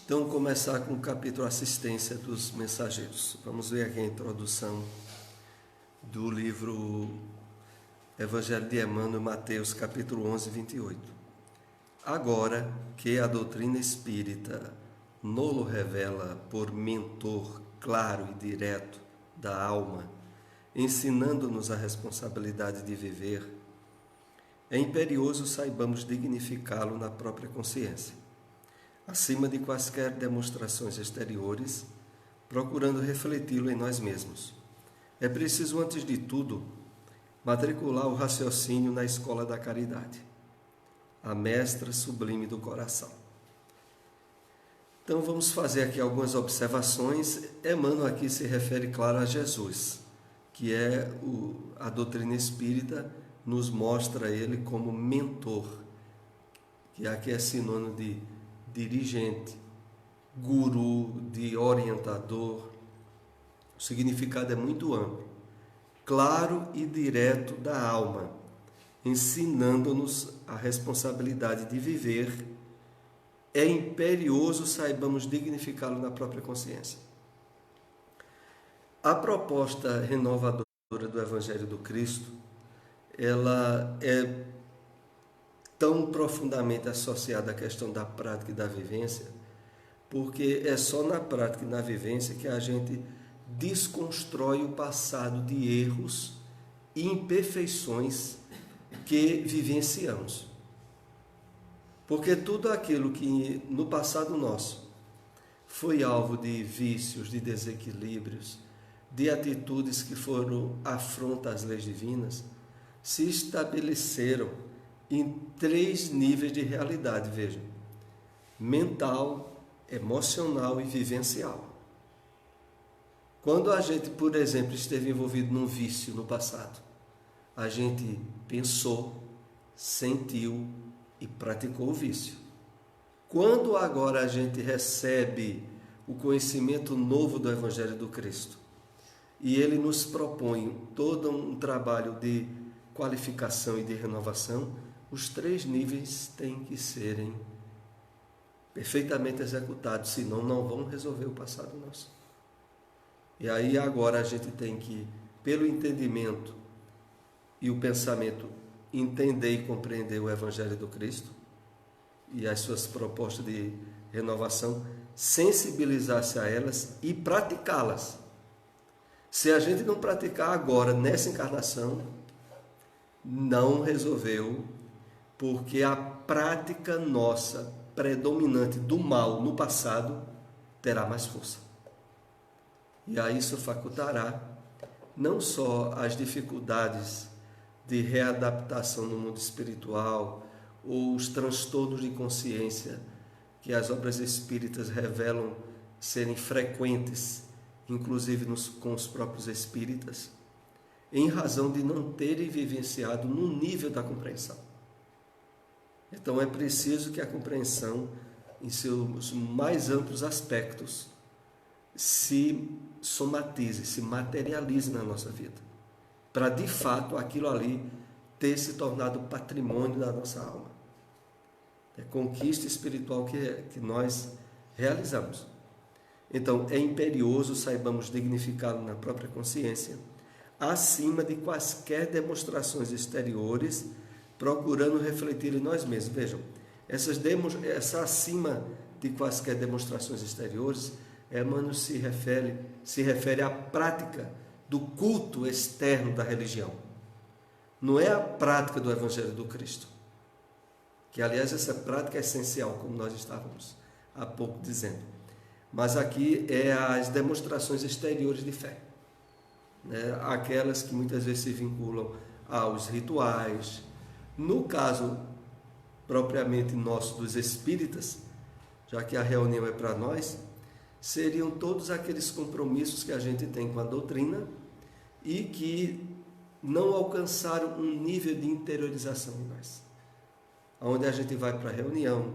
Então, começar com o capítulo Assistência dos Mensageiros. Vamos ver aqui a introdução do livro Evangelho de Emmanuel, Mateus, capítulo 11, 28. Agora que a doutrina espírita nolo revela por mentor claro e direto da alma, ensinando-nos a responsabilidade de viver, é imperioso saibamos dignificá-lo na própria consciência, acima de quaisquer demonstrações exteriores, procurando refleti-lo em nós mesmos. É preciso, antes de tudo, matricular o raciocínio na escola da caridade, a mestra sublime do coração. Então vamos fazer aqui algumas observações. Emmanuel aqui se refere, claro, a Jesus, que é a doutrina espírita, nos mostra ele como mentor, que aqui é sinônimo de dirigente, guru, de orientador. O significado é muito amplo, claro e direto da alma, ensinando-nos a responsabilidade de viver. É imperioso saibamos dignificá-lo na própria consciência. A proposta renovadora do Evangelho do Cristo, ela é tão profundamente associada à questão da prática e da vivência, porque é só na prática e na vivência que a gente desconstrói o passado de erros e imperfeições que vivenciamos. Porque tudo aquilo que no passado nosso foi alvo de vícios, de desequilíbrios, de atitudes que foram afronta às leis divinas, se estabeleceram em 3 níveis de realidade, vejam: mental, emocional e vivencial. Quando a gente, por exemplo, esteve envolvido num vício no passado, a gente pensou, sentiu e praticou o vício. Quando agora a gente recebe o conhecimento novo do Evangelho do Cristo e ele nos propõe todo um trabalho de qualificação e de renovação, os 3 níveis têm que serem perfeitamente executados, senão não vão resolver o passado nosso. E aí agora a gente tem que, pelo entendimento e o pensamento, entender e compreender o Evangelho do Cristo e as suas propostas de renovação, sensibilizar-se a elas e praticá-las. Se a gente não praticar agora, nessa encarnação, não resolveu, porque a prática nossa predominante do mal no passado terá mais força. E aí isso facultará não só as dificuldades de readaptação no mundo espiritual ou os transtornos de consciência que as obras espíritas revelam serem frequentes, inclusive com os próprios espíritas, em razão de não terem vivenciado no nível da compreensão. Então é preciso que a compreensão, em seus mais amplos aspectos, se somatize, se materialize na nossa vida, para de fato aquilo ali ter se tornado patrimônio da nossa alma. É conquista espiritual que nós realizamos. Então é imperioso saibamos dignificá-lo na própria consciência, acima de quaisquer demonstrações exteriores, procurando refletir em nós mesmos. Vejam, essa acima de quaisquer demonstrações exteriores, Emmanuel se refere à prática do culto externo da religião. Não é a prática do Evangelho do Cristo, que aliás essa prática é essencial, como nós estávamos há pouco dizendo. Mas aqui é as demonstrações exteriores de fé, né? Aquelas que muitas vezes se vinculam aos rituais. No caso propriamente nosso dos espíritas, já que a reunião é para nós, seriam todos aqueles compromissos que a gente tem com a doutrina e que não alcançaram um nível de interiorização em nós. Onde a gente vai para a reunião,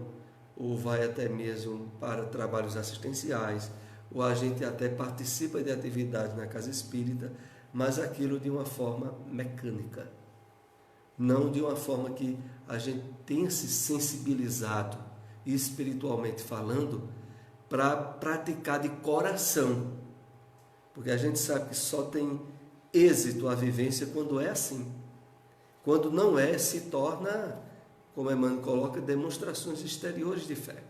ou vai até mesmo para trabalhos assistenciais, ou a gente até participa de atividades na casa espírita, mas aquilo de uma forma mecânica, não de uma forma que a gente tenha se sensibilizado, espiritualmente falando, para praticar de coração. Porque a gente sabe que só tem êxito a vivência quando é assim. Quando não é, se torna, como Emmanuel coloca, demonstrações exteriores de fé.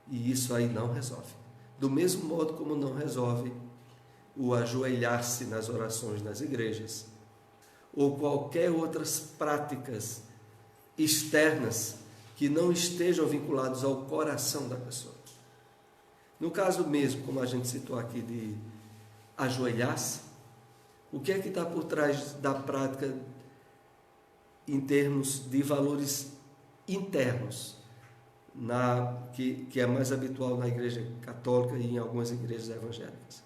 E isso aí não resolve. Do mesmo modo como não resolve o ajoelhar-se nas orações nas igrejas, ou qualquer outras práticas externas que não estejam vinculadas ao coração da pessoa. No caso mesmo, como a gente citou aqui, de ajoelhar-se, o que é que está por trás da prática em termos de valores internos, que é mais habitual na igreja católica e em algumas igrejas evangélicas?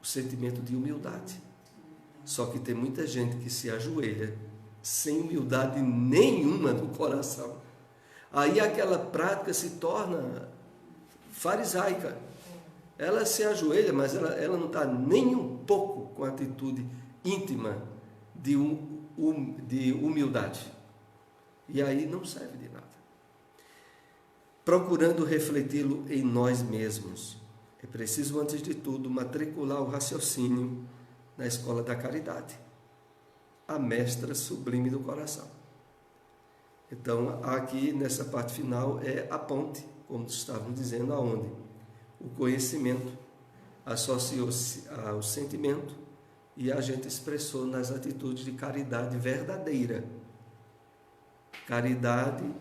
O sentimento de humildade. Só que tem muita gente que se ajoelha sem humildade nenhuma no coração. Aí aquela prática se torna farisaica. Ela se ajoelha, mas ela não está nem um pouco com a atitude íntima de humildade. E aí não serve de nada. Procurando refleti-lo em nós mesmos. É preciso, antes de tudo, matricular o raciocínio na escola da caridade, a mestra sublime do coração. Então, aqui nessa parte final é a ponte, como estávamos dizendo, aonde o conhecimento associou-se ao sentimento e a gente expressou nas atitudes de caridade verdadeira. Caridade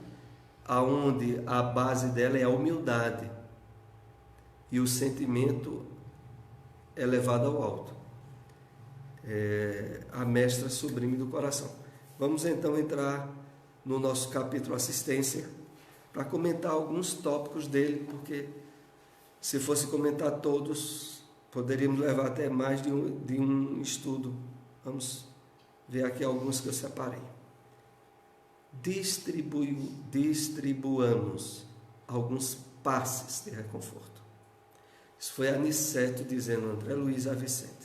aonde a base dela é a humildade e o sentimento é levado ao alto. A mestra sublime do coração. Vamos então entrar no nosso capítulo Assistência para comentar alguns tópicos dele, porque se fosse comentar todos, poderíamos levar até mais de um estudo. Vamos ver aqui alguns que eu separei. Distribuamos alguns passes de reconforto. Isso foi Aniceto dizendo a André Luiz a Vicente.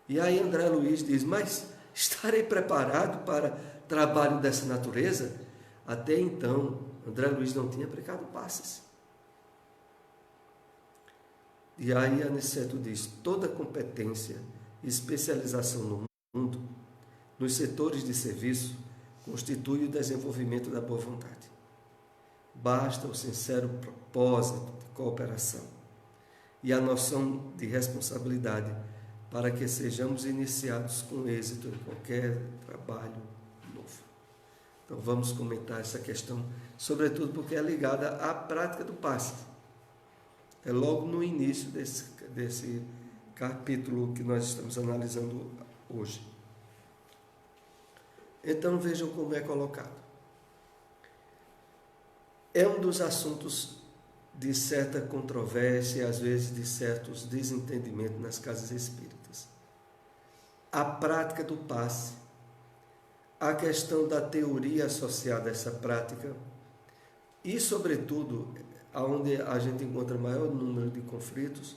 E aí André Luiz diz, mas estarei preparado para trabalho dessa natureza? Até então, André Luiz não tinha aplicado passes. E aí Aniceto diz, toda competência e especialização no mundo, nos setores de serviço, constitui o desenvolvimento da boa vontade. Basta o sincero propósito de cooperação e a noção de responsabilidade para que sejamos iniciados com êxito em qualquer trabalho novo. Então vamos comentar essa questão, sobretudo porque é ligada à prática do passe. É logo no início desse capítulo que nós estamos analisando hoje. Então vejam como é colocado. É um dos assuntos de certa controvérsia e às vezes de certos desentendimentos nas casas espíritas. A prática do passe, a questão da teoria associada a essa prática e, sobretudo, onde a gente encontra maior número de conflitos,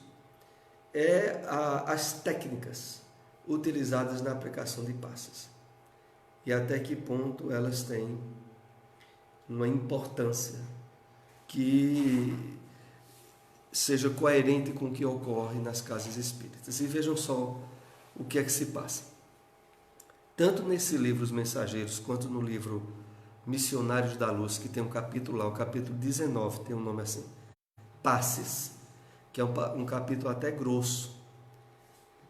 as técnicas utilizadas na aplicação de passes. E até que ponto elas têm uma importância que seja coerente com o que ocorre nas casas espíritas. E vejam só o que é que se passa. Tanto nesse livro Os Mensageiros, quanto no livro Missionários da Luz, que tem um capítulo lá, o capítulo 19, tem um nome assim, Passes, que é um capítulo até grosso.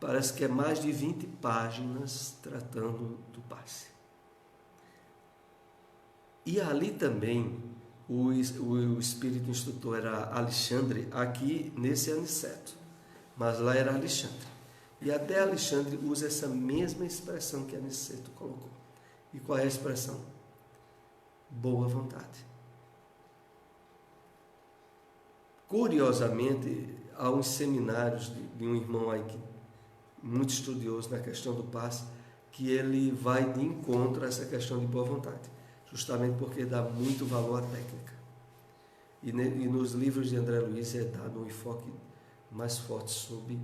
Parece que é mais de 20 páginas tratando do passe. E ali também o espírito instrutor era Alexandre, aqui nesse Aniceto, mas lá era Alexandre. E até Alexandre usa essa mesma expressão que Aniceto colocou. E qual é a expressão? Boa vontade. Curiosamente, há uns seminários de um irmão aí muito estudioso na questão do passe, que ele vai de encontro a essa questão de boa vontade, justamente porque dá muito valor à técnica. E nos livros de André Luiz é dado um enfoque mais forte sobre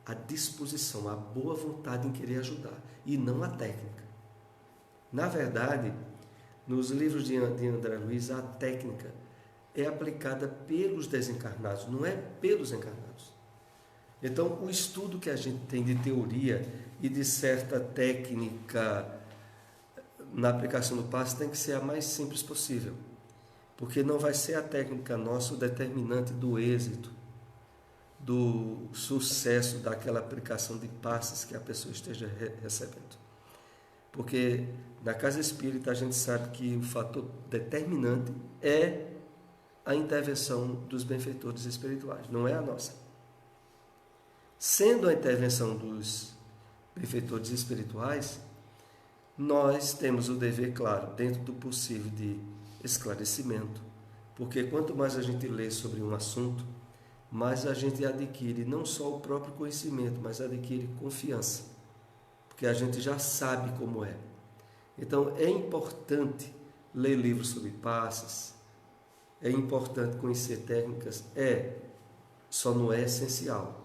a disposição, a boa vontade em querer ajudar, e não a técnica. Na verdade, nos livros de André Luiz, a técnica é aplicada pelos desencarnados, não é pelos encarnados. Então, o estudo que a gente tem de teoria e de certa técnica na aplicação do passe tem que ser a mais simples possível, porque não vai ser a técnica nossa o determinante do êxito, do sucesso daquela aplicação de passes que a pessoa esteja recebendo. Porque na casa espírita a gente sabe que o fator determinante é a intervenção dos benfeitores espirituais, não é a nossa. Sendo a intervenção dos benfeitores espirituais, nós temos o dever, claro, dentro do possível, de esclarecimento, porque quanto mais a gente lê sobre um assunto, mais a gente adquire não só o próprio conhecimento, mas adquire confiança, porque a gente já sabe como é. Então é importante ler livros sobre passes, é importante conhecer técnicas, só não é essencial.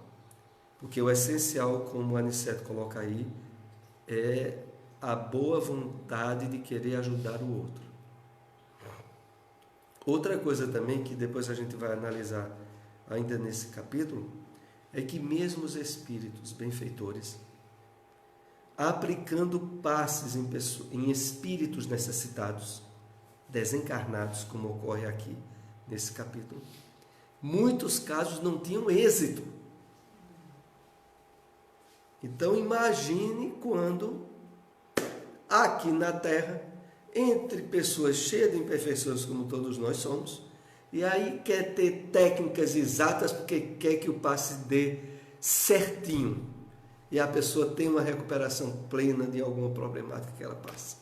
Porque o essencial, como o Aniceto coloca aí, é a boa vontade de querer ajudar o outro. Outra coisa também que depois a gente vai analisar ainda nesse capítulo, é que mesmo os espíritos benfeitores, aplicando passes em espíritos necessitados, desencarnados, como ocorre aqui nesse capítulo, muitos casos não tinham êxito. Então imagine quando aqui na Terra, entre pessoas cheias de imperfeições como todos nós somos, e aí quer ter técnicas exatas porque quer que o passe dê certinho e a pessoa tem uma recuperação plena de alguma problemática que ela passa.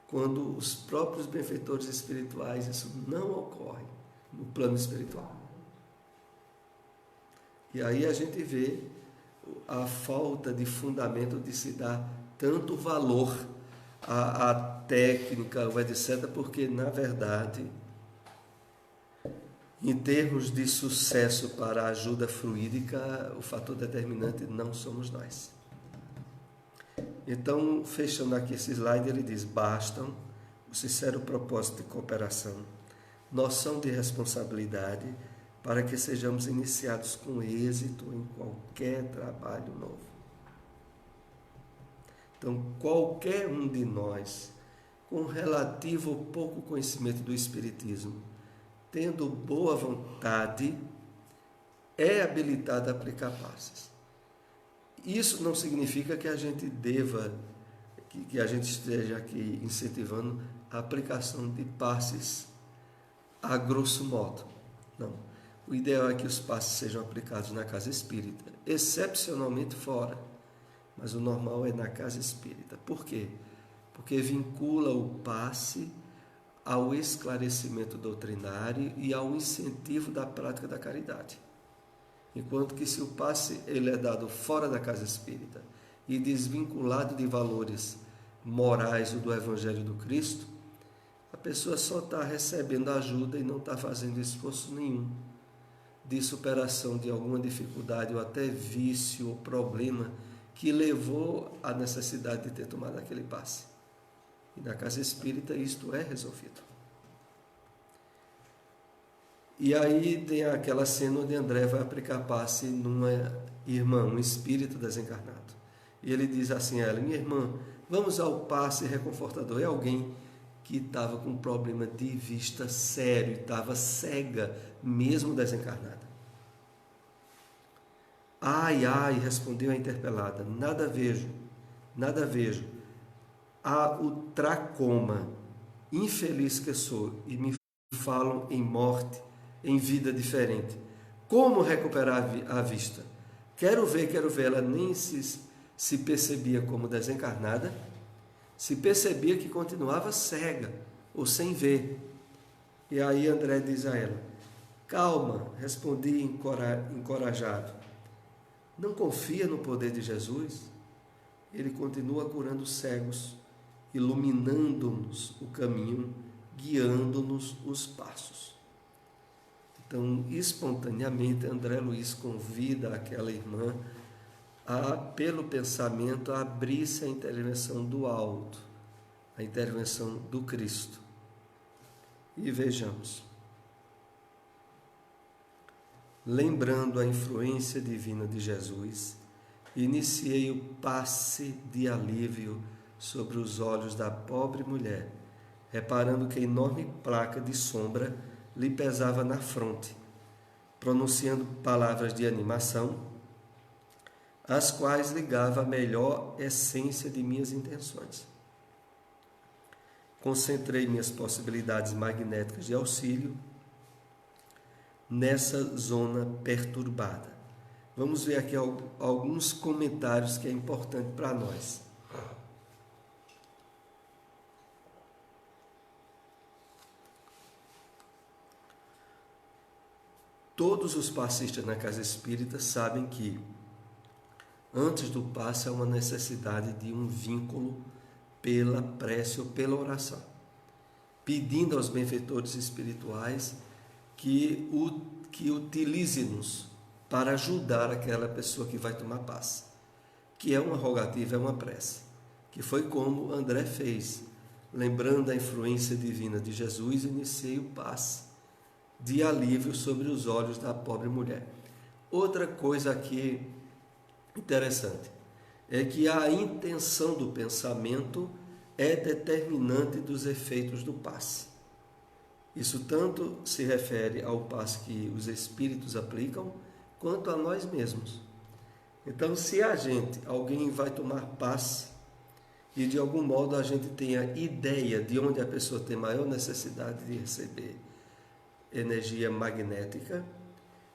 Quando os próprios benfeitores espirituais, isso não ocorre no plano espiritual. E aí a gente vê a falta de fundamento de se dar tanto valor à técnica, etc., porque, na verdade, em termos de sucesso para a ajuda fluídica, o fator determinante não somos nós. Então, fechando aqui esse slide, ele diz: bastam o sincero propósito de cooperação, noção de responsabilidade, para que sejamos iniciados com êxito em qualquer trabalho novo. Então, qualquer um de nós, com relativo ou pouco conhecimento do Espiritismo, tendo boa vontade, é habilitado a aplicar passes. Isso não significa que a gente deva, que a gente esteja aqui incentivando a aplicação de passes a grosso modo. Não. O ideal é que os passes sejam aplicados na casa espírita, excepcionalmente fora, mas o normal é na casa espírita. Por quê? Porque vincula o passe ao esclarecimento doutrinário e ao incentivo da prática da caridade. Enquanto que se o passe ele é dado fora da casa espírita e desvinculado de valores morais ou do Evangelho do Cristo, a pessoa só está recebendo ajuda e não está fazendo esforço nenhum de superação de alguma dificuldade ou até vício ou problema que levou à necessidade de ter tomado aquele passe. E na casa espírita isto é resolvido. E aí tem aquela cena onde André vai aplicar passe numa irmã, um espírito desencarnado. E ele diz assim a ela: minha irmã, vamos ao passe reconfortador. É alguém que estava com um problema de vista sério, estava cega, mesmo desencarnada. Ai, ai, respondeu a interpelada, nada vejo. Há o tracoma, infeliz que sou, e me falam em morte, em vida diferente. Como recuperar a vista? Quero ver. Ela nem se percebia como desencarnada, se percebia que continuava cega ou sem ver. E aí André diz a ela: calma, respondi encorajado. Não confia no poder de Jesus? Ele continua curando cegos, iluminando-nos o caminho, guiando-nos os passos. Então, espontaneamente, André Luiz convida aquela irmã a, pelo pensamento, a abrir-se à intervenção do alto, a intervenção do Cristo. E vejamos, lembrando a influência divina de Jesus, iniciei o passe de alívio sobre os olhos da pobre mulher, reparando que a enorme placa de sombra lhe pesava na fronte, pronunciando palavras de animação, as quais ligava a melhor essência de minhas intenções. Concentrei minhas possibilidades magnéticas de auxílio nessa zona perturbada. Vamos ver aqui alguns comentários que é importante para nós. Todos os passistas na casa espírita sabem que antes do passe há uma necessidade de um vínculo pela prece ou pela oração, pedindo aos benfeitores espirituais que utilize-nos para ajudar aquela pessoa que vai tomar passe, que é uma rogativa, é uma prece, que foi como André fez, lembrando a influência divina de Jesus, iniciei o passe de alívio sobre os olhos da pobre mulher. Outra coisa aqui interessante é que a intenção do pensamento é determinante dos efeitos do passe. Isso tanto se refere ao passe que os espíritos aplicam, quanto a nós mesmos. Então, se alguém vai tomar passe, e de algum modo a gente tem a ideia de onde a pessoa tem maior necessidade de receber energia magnética,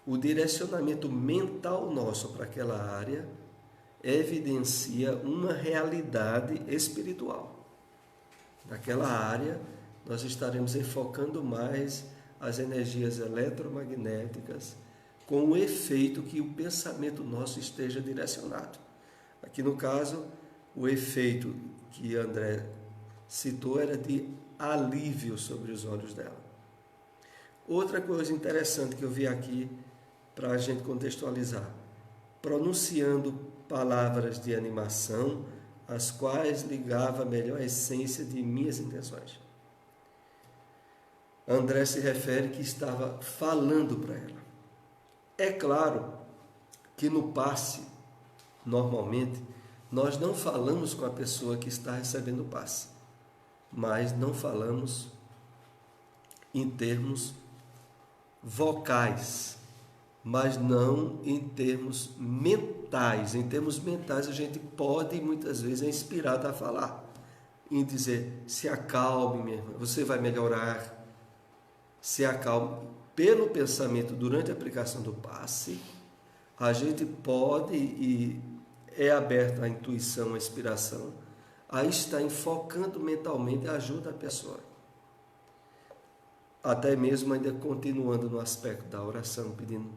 o direcionamento mental nosso para aquela área evidencia uma realidade espiritual. Naquela área, nós estaremos enfocando mais as energias eletromagnéticas com o efeito que o pensamento nosso esteja direcionado. Aqui no caso, o efeito que André citou era de alívio sobre os olhos dela. Outra coisa interessante que eu vi aqui para a gente contextualizar, pronunciando palavras de animação, as quais ligava a melhor essência de minhas intenções. André se refere que estava falando para ela. É claro que no passe, normalmente, nós não falamos com a pessoa que está recebendo o passe, mas não falamos em termos vocais, mas não em termos mentais. Em termos mentais, a gente pode, muitas vezes, é inspirado a falar, em dizer, se acalme, minha irmã, você vai melhorar, se acalme. Pelo pensamento, durante a aplicação do passe, a gente pode, e é aberto à intuição, à inspiração, a estar enfocando mentalmente ajuda a pessoa. Até mesmo ainda continuando no aspecto da oração, pedindo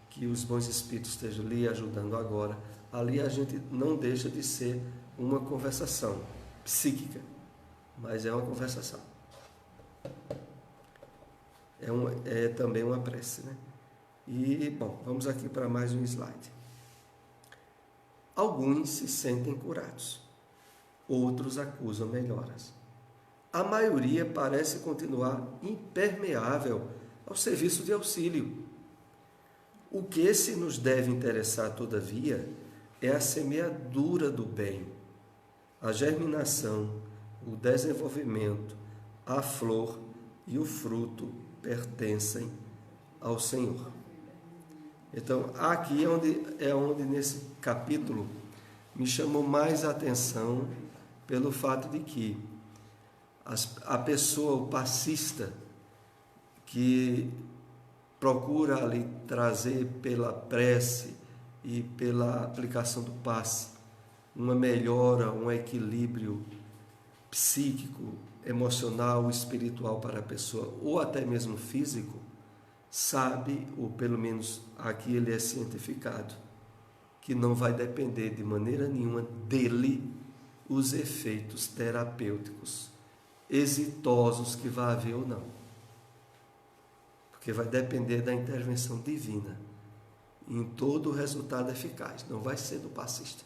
que os bons espíritos estejam lhe ajudando agora. Ali a gente não deixa de ser uma conversação psíquica, mas é uma conversação. É também uma prece, né? E, bom, vamos aqui para mais um slide. Alguns se sentem curados, outros acusam melhoras. A maioria parece continuar impermeável ao serviço de auxílio. O que se nos deve interessar, todavia, é a semeadura do bem, a germinação, o desenvolvimento, a flor e o fruto pertencem ao Senhor. Então, aqui é onde nesse capítulo me chamou mais a atenção pelo fato de que a pessoa, o passista, que procura ali trazer pela prece e pela aplicação do passe uma melhora, um equilíbrio psíquico, emocional, espiritual para a pessoa, ou até mesmo físico, sabe, ou pelo menos aqui ele é cientificado, que não vai depender de maneira nenhuma dele os efeitos terapêuticos exitosos que vai haver ou não. Porque vai depender da intervenção divina em todo o resultado eficaz, não vai ser do passista.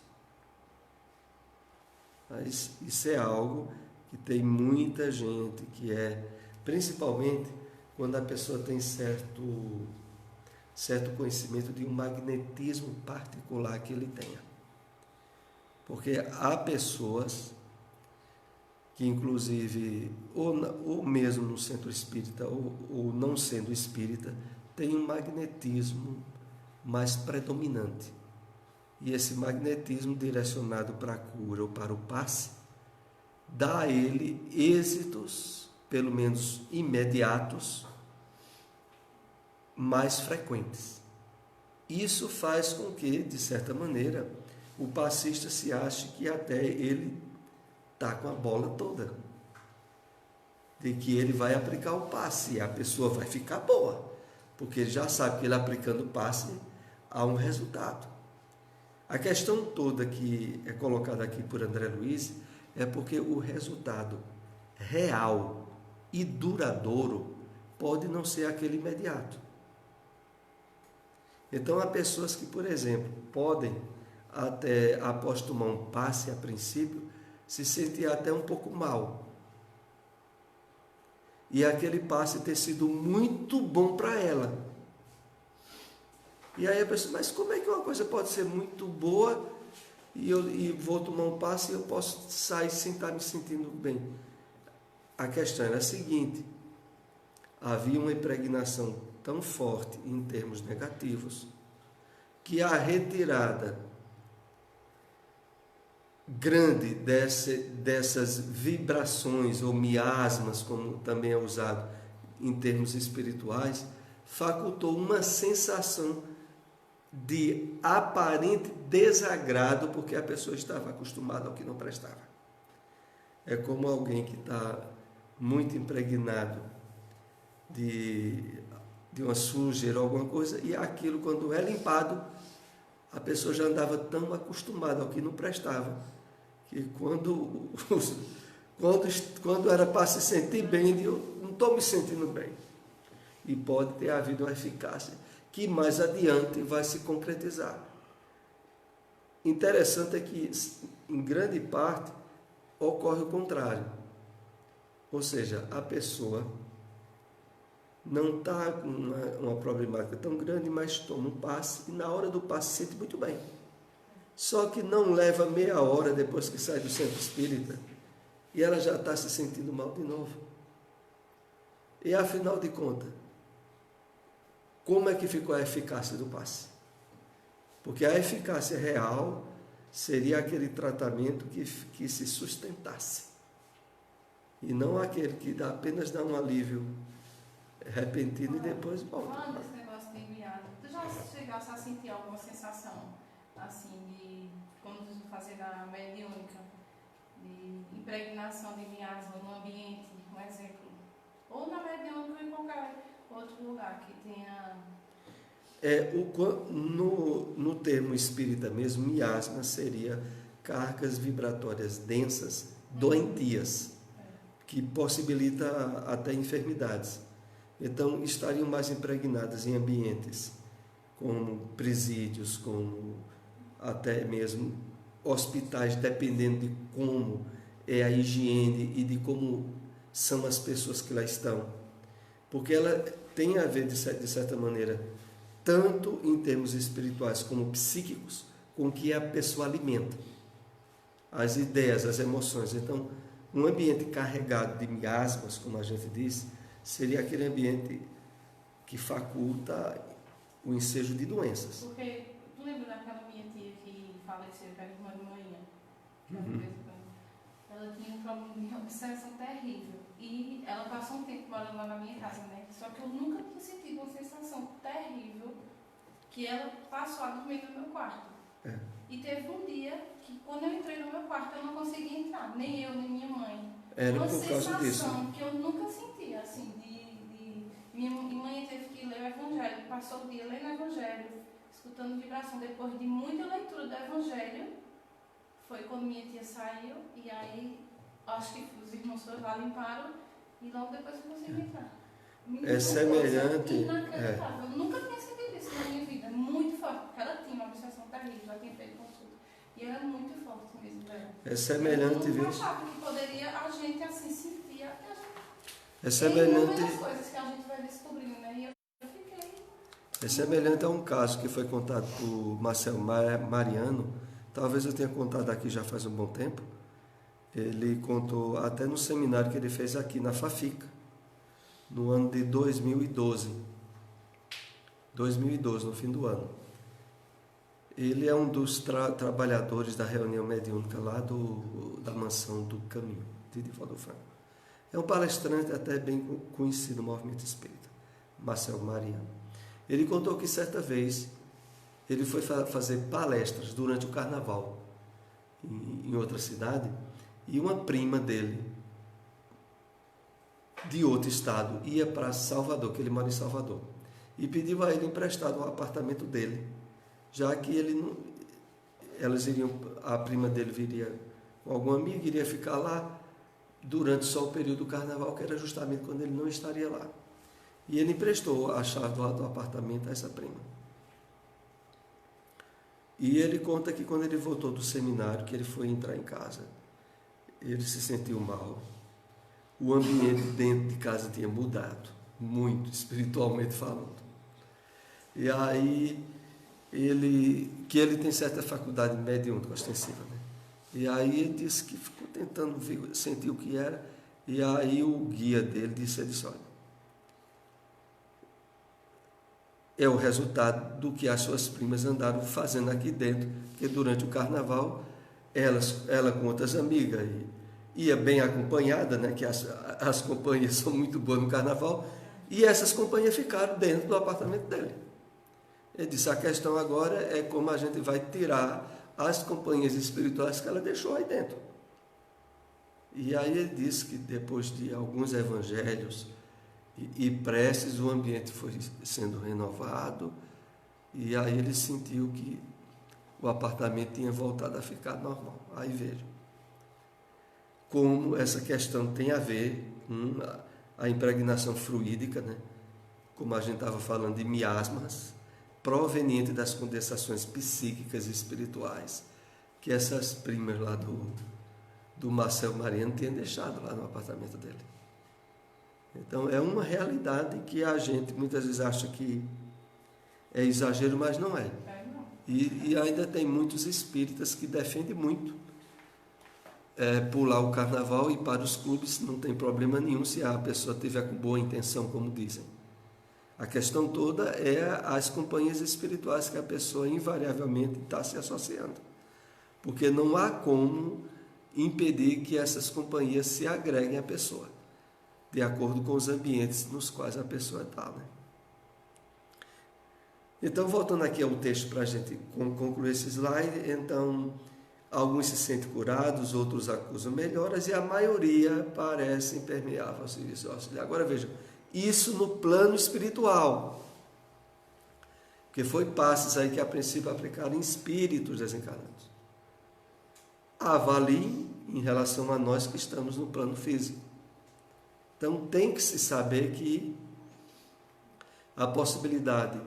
Mas isso é algo que tem muita gente que principalmente quando a pessoa tem certo certo conhecimento de um magnetismo particular que ele tenha. Porque há pessoas que, inclusive, ou mesmo no centro espírita, ou não sendo espírita, tem um magnetismo mais predominante. E esse magnetismo direcionado para a cura ou para o passe, dá a ele êxitos, pelo menos imediatos, mais frequentes. Isso faz com que, de certa maneira, o passista se ache que até ele está com a bola toda, de que ele vai aplicar o passe e a pessoa vai ficar boa, porque ele já sabe que ele aplicando o passe há um resultado. A questão toda que é colocada aqui por André Luiz é porque o resultado real e duradouro pode não ser aquele imediato. Então, há pessoas que, por exemplo, podem, até após tomar um passe a princípio, se sentir até um pouco mal. E aquele passe ter sido muito bom para ela. E aí a pessoa, mas como é que uma coisa pode ser muito boa e vou tomar um passe e eu posso sair sem estar me sentindo bem? A questão era a seguinte: havia uma impregnação tão forte em termos negativos que a retirada grande dessas vibrações ou miasmas, como também é usado em termos espirituais, facultou uma sensação de aparente desagrado, porque a pessoa estava acostumada ao que não prestava. É como alguém que está muito impregnado de uma sujeira ou alguma coisa, e aquilo, quando é limpado, a pessoa já andava tão acostumada ao que não prestava, que quando era para se sentir bem, eu não estou me sentindo bem. E pode ter havido uma eficácia que mais adiante vai se concretizar. Interessante é que, em grande parte, ocorre o contrário. Ou seja, a pessoa não está com uma problemática tão grande, mas toma um passe e na hora do passe se sente muito bem. Só que não leva meia hora depois que sai do centro espírita e ela já está se sentindo mal de novo. E afinal de contas, como é que ficou a eficácia do passe? Porque a eficácia real seria aquele tratamento que se sustentasse. E não aquele que apenas dá um alívio repentino e depois volta. Falando desse negócio de enviado, tu já chegasse a sentir alguma sensação, assim, de, como tu fazia na mediúnica, de impregnação de miasma no ambiente, um exemplo? Ou na mediúnica ou em qualquer outro lugar que tenha... No termo espírita mesmo, miasma seria cargas vibratórias densas, doentias, que possibilita até enfermidades. Então, estariam mais impregnadas em ambientes como presídios, como até mesmo hospitais, dependendo de como é a higiene e de como são as pessoas que lá estão. Porque ela tem a ver, de certa maneira, tanto em termos espirituais como psíquicos, com o que a pessoa alimenta. As ideias, as emoções. Então, um ambiente carregado de miasmas, como a gente disse, seria aquele ambiente que faculta o ensejo de doenças. Porque, tu lembra daquela minha tia que faleceu, que era irmã de manhã? Ela tinha um problema de obsessão terrível. E ela passou um tempo morando lá na minha casa, né? Só que eu nunca tinha sentido uma sensação terrível que ela passou a dormir no meu quarto. E teve um dia que, quando eu entrei no meu quarto, eu não conseguia entrar, nem eu, nem minha mãe. Era uma por causa disso. Uma sensação que eu nunca senti, assim, minha mãe teve que ler o Evangelho, passou o dia lendo o Evangelho, escutando vibração. Depois de muita leitura do Evangelho, foi quando minha tia saiu, e aí, acho que os irmãos foram lá, limparam, e logo depois eu consegui entrar. É semelhante. Inacreditável. Eu nunca tinha sentido isso na minha vida, muito forte, porque ela tinha uma obsessão terrível, já tinha feito consulta. E era muito forte mesmo, velho. É semelhante, eu viu? não achava que poderia a gente assim sentir. É semelhante. Tem muitas coisas que a gente vai descobrindo, né? E eu fiquei. É semelhante a um caso que foi contado por Marcel Mariano, talvez eu tenha contado aqui já faz um bom tempo. Ele contou até no seminário que ele fez aqui na Fafica, no ano de 2012. 2012, no fim do ano. Ele é um dos trabalhadores da reunião mediúnica lá da Mansão do Caminho, de Divaldo Franco. É um palestrante até bem conhecido no movimento espírita, Marcel Mariano. Ele contou que certa vez ele foi fazer palestras durante o carnaval em outra cidade, e uma prima dele, de outro estado, ia para Salvador, que ele mora em Salvador, e pediu a ele emprestado o apartamento dele, já que a prima dele viria com algum amigo, iria ficar lá durante só o período do carnaval, que era justamente quando ele não estaria lá. E ele emprestou a chave do apartamento a essa prima. E ele conta que quando ele voltou do seminário, que ele foi entrar em casa, ele se sentiu mal. O ambiente dentro de casa tinha mudado, muito, espiritualmente falando. E aí, ele tem certa faculdade mediúnica ostensiva, né? E aí ele disse que ficou tentando sentir o que era, e aí o guia dele disse, olha, é o resultado do que as suas primas andaram fazendo aqui dentro, que durante o carnaval, ela com outras amigas, ia bem acompanhada, né, que as companhias são muito boas no carnaval, e essas companhias ficaram dentro do apartamento dele. Ele disse, a questão agora é como a gente vai tirar as companhias espirituais que ela deixou aí dentro. E aí ele disse que depois de alguns evangelhos e preces, o ambiente foi sendo renovado, e aí ele sentiu que o apartamento tinha voltado a ficar normal. Aí veja como essa questão tem a ver com a impregnação fluídica, né? Como a gente estava falando de miasmas, proveniente das condensações psíquicas e espirituais, que essas primas lá do Marcel Mariano tinham deixado lá no apartamento dele. Então, é uma realidade que a gente muitas vezes acha que é exagero, mas não é. E ainda tem muitos espíritas que defendem muito pular o carnaval e ir para os clubes, não tem problema nenhum se a pessoa tiver com boa intenção, como dizem. A questão toda é as companhias espirituais que a pessoa invariavelmente está se associando. Porque não há como impedir que essas companhias se agreguem à pessoa, de acordo com os ambientes nos quais a pessoa está, né? Então, voltando aqui ao texto para a gente concluir esse slide, então, alguns se sentem curados, outros acusam melhoras, e a maioria parece impermeável ao serviço auxiliar. Agora vejam, isso no plano espiritual, porque foi passes aí que a princípio aplicaram em espíritos desencarnados. Avaliem em relação a nós que estamos no plano físico. Então tem que se saber que a possibilidade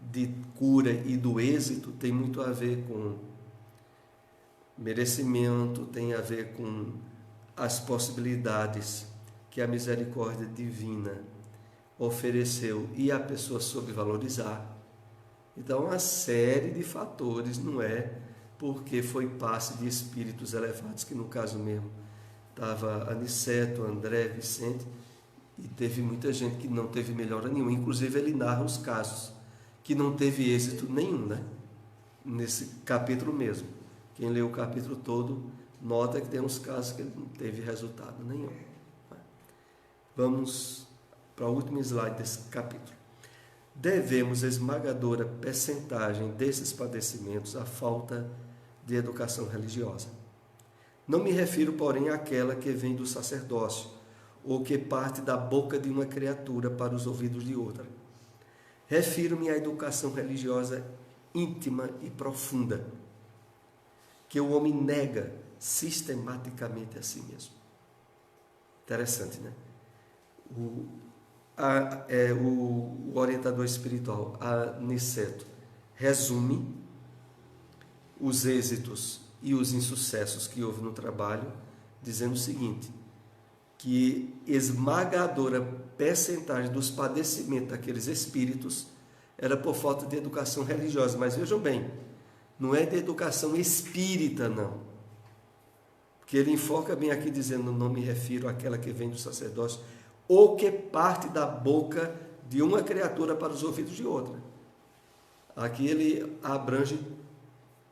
de cura e do êxito tem muito a ver com merecimento, tem a ver com as possibilidades que a misericórdia divina ofereceu e a pessoa soube valorizar. Então, uma série de fatores, não é porque foi passe de espíritos elevados, que no caso mesmo estava Aniceto, André, Vicente, e teve muita gente que não teve melhora nenhuma. Inclusive, ele narra os casos que não teve êxito nenhum, né? Nesse capítulo mesmo. Quem lê o capítulo todo nota que tem uns casos que ele não teve resultado nenhum. Vamos para o último slide desse capítulo. Devemos esmagadora percentagem desses padecimentos à falta de educação religiosa. Não me refiro, porém, àquela que vem do sacerdócio ou que parte da boca de uma criatura para os ouvidos de outra. Refiro-me à educação religiosa íntima e profunda, que o homem nega sistematicamente a si mesmo. Interessante, né? O orientador espiritual, Aniceto, resume os êxitos e os insucessos que houve no trabalho, dizendo o seguinte, que esmagadora percentagem dos padecimentos daqueles espíritos era por falta de educação religiosa. Mas vejam bem, não é de educação espírita, não. Porque ele enfoca bem aqui dizendo, não me refiro àquela que vem do sacerdócio, ou que parte da boca de uma criatura para os ouvidos de outra. Aqui ele abrange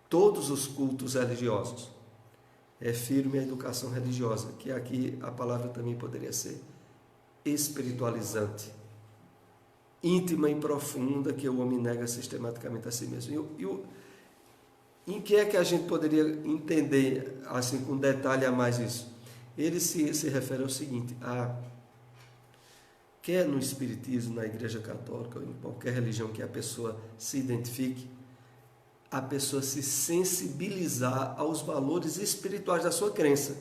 todos os cultos religiosos. Refiro-me à educação religiosa, que aqui a palavra também poderia ser espiritualizante, íntima e profunda, que o homem nega sistematicamente a si mesmo. Em que é que a gente poderia entender, assim, com detalhe a mais isso? Ele se refere ao seguinte, quer no Espiritismo, na Igreja Católica, ou em qualquer religião que a pessoa se identifique, a pessoa se sensibilizar aos valores espirituais da sua crença.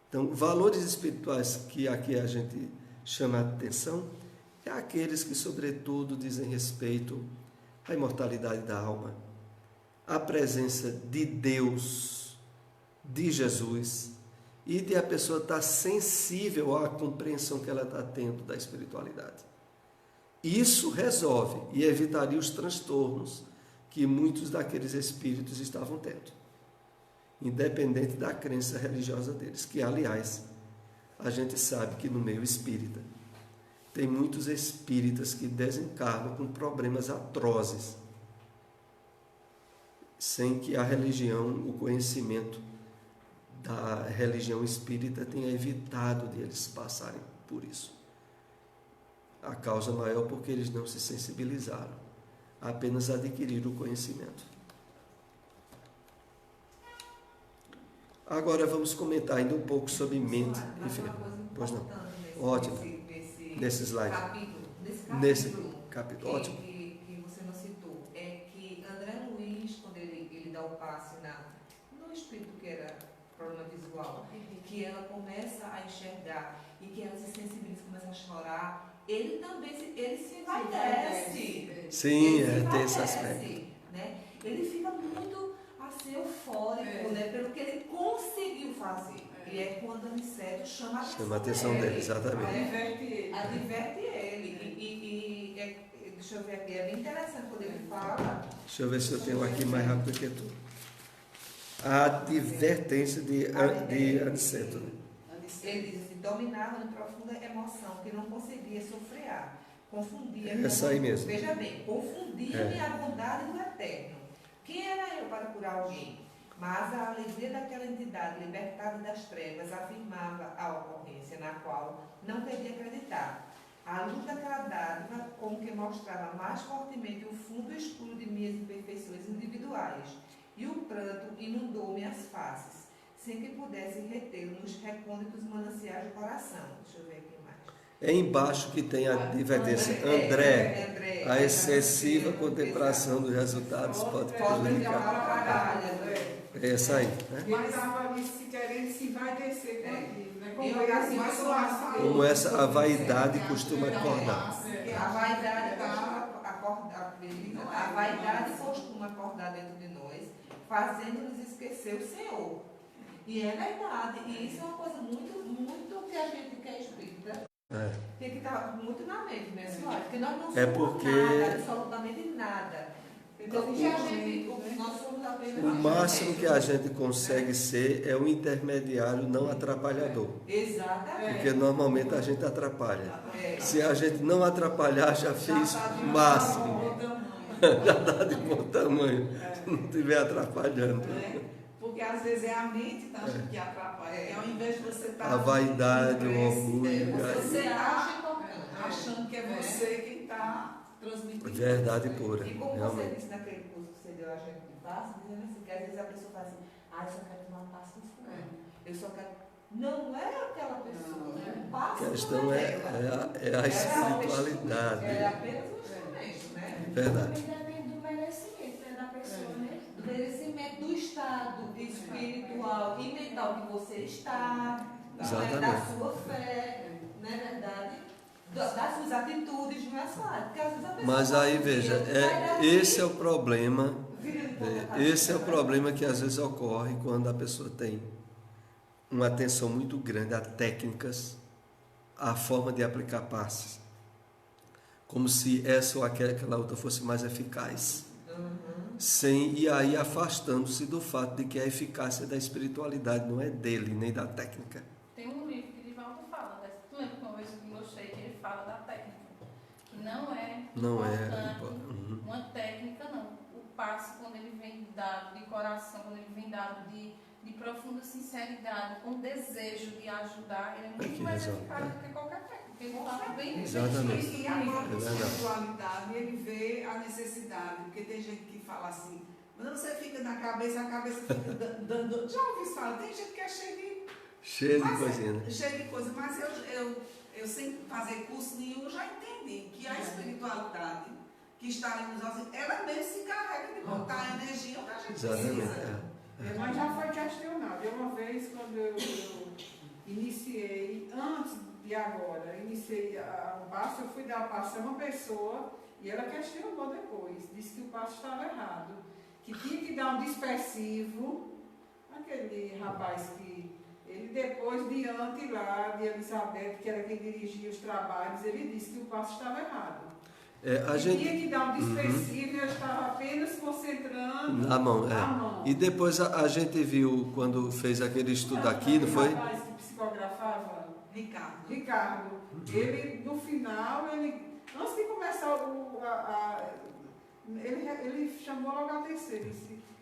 Então, valores espirituais que aqui a gente chama a atenção é aqueles que, sobretudo, dizem respeito à imortalidade da alma, à presença de Deus, de Jesus, e de a pessoa estar sensível à compreensão que ela está tendo da espiritualidade. Isso resolve e evitaria os transtornos que muitos daqueles espíritos estavam tendo, independente da crença religiosa deles, que, aliás, a gente sabe que no meio espírita tem muitos espíritas que desencarnam com problemas atrozes, sem que a religião, o conhecimento da religião espírita tenha evitado de eles passarem por isso. A causa maior porque eles não se sensibilizaram, apenas adquiriram o conhecimento. Agora vamos comentar ainda um pouco sobre mente. Enfim, pois não. Ótimo. Nesse slide. Nesse capítulo. Ótimo. Que você não citou, é que André Luiz, quando ele dá o passe no espírito que era problema visual, que ela começa a enxergar e que ela se sensibiliza, começa a chorar, ele também se envaidece. Sim, tem esse aspecto. Né? Ele fica muito assim, eufórico, né? Pelo que ele conseguiu fazer. E é quando o Aniceto chama a atenção dele, exatamente. Adverte ele. Deixa eu ver aqui, é bem interessante quando ele fala. Deixa eu ver se eu tenho aqui mais rápido que tu. A advertência de Aniceto. Ele diz assim, dominava em profunda emoção, que não conseguia sofrear. Confundia. Essa aí mesmo. Veja bem, confundia-me a bondade do Eterno. Quem era eu para curar alguém? Mas a alegria daquela entidade libertada das trevas afirmava a ocorrência, na qual não queria acreditar. A luz daquela dádiva, como que mostrava mais fortemente o fundo escuro de minhas imperfeições individuais, e o pranto inundou-me as faces, sem que pudesse retê-lo nos recônditos mananciais do coração. Deixa eu ver aqui mais. É embaixo que tem a advertência. André, a excessiva contemplação dos resultados pode prejudicar. É essa aí. Né? Mas a avalice querendo se vai descer com aquilo, né? Como essa, a vaidade costuma acordar. A vaidade costuma acordar dentro de nós, fazendo-nos esquecer o Senhor. E é verdade. E isso é uma coisa muito que a gente que é espírita tem que estar muito na mente, né, senhora? Porque nós não somos nada, absolutamente nada. Então, nós somos apenas o máximo que a gente consegue ser é um intermediário não atrapalhador. Exatamente. Porque normalmente a gente atrapalha. Se a gente não atrapalhar, já fez o máximo. Já dá de bom tamanho. Se não estiver atrapalhando. Porque às vezes é a mente que atrapalha. E ao invés de você estar. A vaidade, o orgulho. Você está achando que é você quem está transmitindo. Verdade pura. E como realmente. você disse naquele curso que você deu a gente de passe, dizendo assim, que às vezes a pessoa fala assim, eu só quero tomar um passe com fulano. Eu só quero. Não é aquela pessoa. O passe A questão é a espiritualidade. É apenas um instrumento, né? Verdade. Também depende do merecimento, né, da pessoa, né? Do merecimento do estado espiritual e mental que você está, da sua fé, não é verdade? Das suas atitudes, não é só. Porque às vezes a pessoa. Mas aí veja, esse é o problema. Esse é o problema que às vezes ocorre quando a pessoa tem uma atenção muito grande a técnicas, a forma de aplicar passes. como se essa ou aquela outra fosse mais eficaz. E aí afastando-se do fato de que a eficácia da espiritualidade não é dele, nem da técnica. Tem um livro que Divaldo fala, né? Tu lembra que uma vez eu gostei que ele fala da técnica? Que não é importante uma técnica, não. O passo, quando ele vem dado de coração, quando ele vem dado de profunda sinceridade, com desejo de ajudar, ele é muito mais eficaz do que qualquer técnica. Ele fala bem Exatamente. E a própria espiritualidade, ele vê a necessidade, porque tem gente que fala assim, mas você fica na cabeça, a cabeça fica dando. Já ouvi falar, tem gente que é cheio de coisinha, né? Cheio de coisa, mas eu sem fazer curso nenhum, eu já entendi que a espiritualidade que está em nós, ela mesmo se carrega de botar a energia onde a gente precisa. Mas já foi questionado. Uma vez, quando eu iniciei, antes de agora, iniciei um passo, eu fui dar passo a uma pessoa e ela questionou depois, disse que o passo estava errado, que tinha que dar um dispersivo, aquele rapaz que, ele depois, diante lá de Elizabeth, que era quem dirigia os trabalhos, ele disse que o passo estava errado. Tinha que dar um dispersivo e eu estava apenas concentrando na mão. E depois a gente viu, quando fez aquele estudo aqui, não foi? O rapaz que psicografava, Ricardo. Ele, no final, antes de começar ele chamou logo a terceira.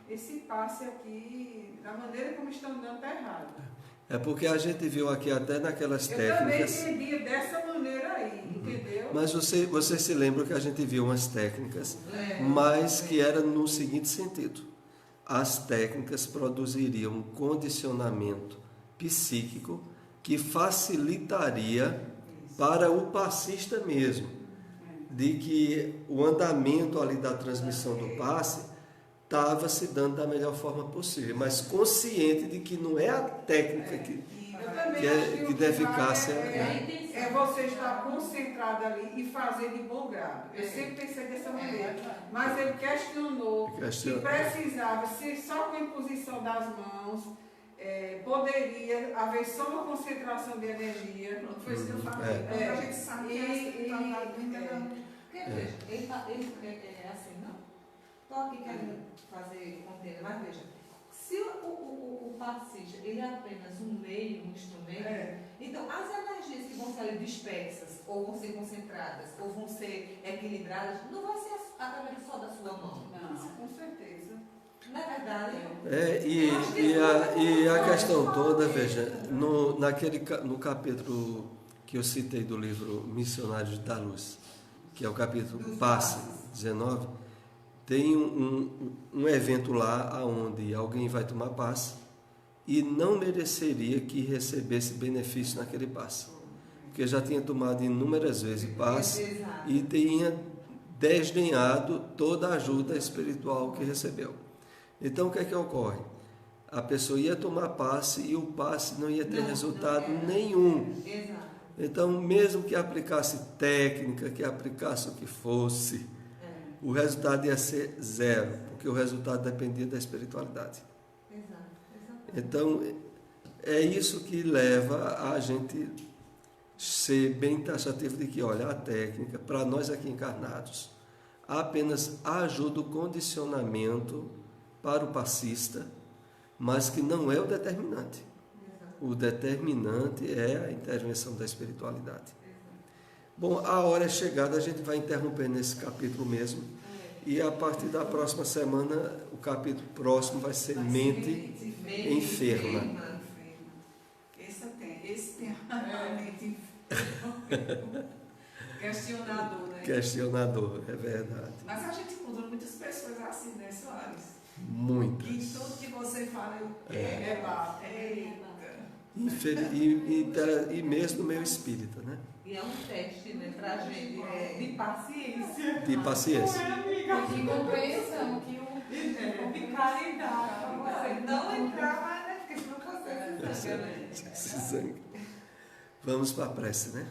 Esse passe aqui, da maneira como estão dando, está errado. É porque a gente viu aqui até naquelas técnicas. Eu também entendia dessa maneira aí, entendeu? Mas você se lembra que a gente viu umas técnicas, mas que era no seguinte sentido: as técnicas produziriam um condicionamento psíquico que facilitaria para o passista mesmo, de que o andamento ali da transmissão do passe estava se dando da melhor forma possível, mas consciente de que não é a técnica que deve eficácia. É você estar concentrado ali e fazer de bom grado. Eu sempre pensei dessa maneira. Mas ele questionou que precisava ser só com a imposição das mãos, poderia haver só uma concentração de energia. Não foi isso que eu falei. A gente sabe que a espiritualidade ainda não. Ele é assim, não? Estou aqui querendo fazer contenda, mas veja, se o passista ele é apenas um meio, um instrumento, então as energias que vão ser ali dispersas, ou vão ser concentradas, ou vão ser equilibradas, não vai ser através só da sua mão. Não, com certeza. Não é verdade? E a questão toda, veja, no capítulo que eu citei do livro Missionários da Luz, que é o capítulo Passe 19, tem um evento lá onde alguém vai tomar passe e não mereceria que recebesse benefício naquele passe, porque já tinha tomado inúmeras vezes passe e tinha desdenhado toda a ajuda espiritual que recebeu. Então o que é que ocorre? A pessoa ia tomar passe e o passe não ia ter resultado nenhum. Então, mesmo que aplicasse técnica, que aplicasse o que fosse, o resultado ia ser zero, porque o resultado dependia da espiritualidade. Então, é isso que leva a gente ser bem taxativo de que, olha, a técnica, para nós aqui encarnados, apenas ajuda o condicionamento para o passista, mas que não é o determinante. O determinante é a intervenção da espiritualidade. Bom, a hora é chegada, a gente vai interromper nesse capítulo mesmo. E a partir da próxima semana, o capítulo próximo vai ser mente enferma. Esse tem a mente enferma. Questionador, né? Questionador, é verdade. Mas a gente encontra muitas pessoas assim, né, Soares? Muitas. Que tudo que você fala, E mesmo no meio espírita, né? E é um teste, né, pra gente, de paciência. De paciência. Que compreensão, de caridade. Você não entrar mais, né? Porque senão você se zanga, né? Se zanga. Vamos para a prece, né?